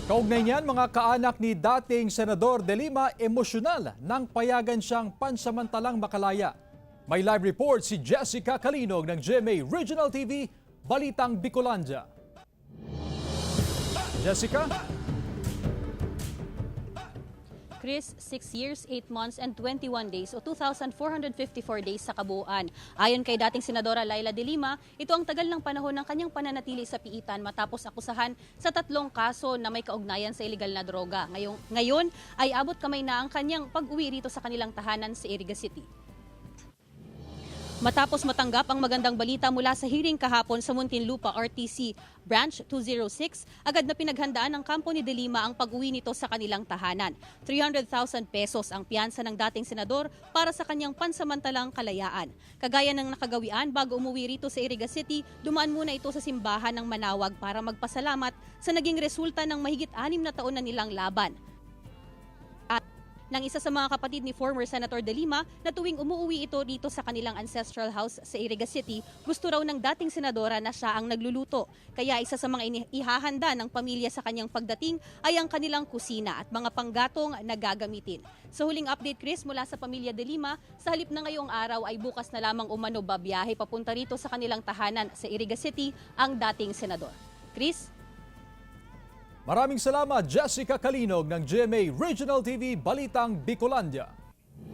Kaugnay niyan, mga kaanak ni dating Senador De Lima emosyonal nang payagan siyang pansamantalang makalaya. May live report si Jessica Calinog ng GMA Regional TV, Balitang Bicolandia. Jessica? Chris, 6 years, 8 months, and 21 days o 2,454 days sa kabuuan. Ayon kay dating Senadora Leila De Lima, ito ang tagal ng panahon ng kanyang pananatili sa piitan matapos akusahan sa 3 kaso na may kaugnayan sa iligal na droga. Ngayon ay abot kamay na ang kanyang pag-uwi rito sa kanilang tahanan sa Iriga City. Matapos matanggap ang magandang balita mula sa hearing kahapon sa Muntinlupa RTC Branch 206, agad na pinaghandaan ng kampo ni De Lima ang pag-uwi nito sa kanilang tahanan. 300,000 pesos ang piyansa ng dating senador para sa kanyang pansamantalang kalayaan. Kagaya ng nakagawian bago umuwi rito sa Iriga City, dumaan muna ito sa simbahan ng Manawag para magpasalamat sa naging resulta ng mahigit 6 na taon na nilang laban. Ng isa sa mga kapatid ni former Senator De Lima na tuwing umuwi ito dito sa kanilang ancestral house sa Iriga City, gusto raw ng dating senadora na siya ang nagluluto. Kaya isa sa mga ihahanda ng pamilya sa kanyang pagdating ay ang kanilang kusina at mga panggatong na gagamitin. Sa huling update, Chris, mula sa pamilya De Lima, sa halip na ngayong araw ay bukas na lamang umano babiyahe papunta rito sa kanilang tahanan sa Iriga City ang dating senador. Chris? Maraming salamat, Jessica Calinog ng GMA Regional TV, Balitang Bicolandia.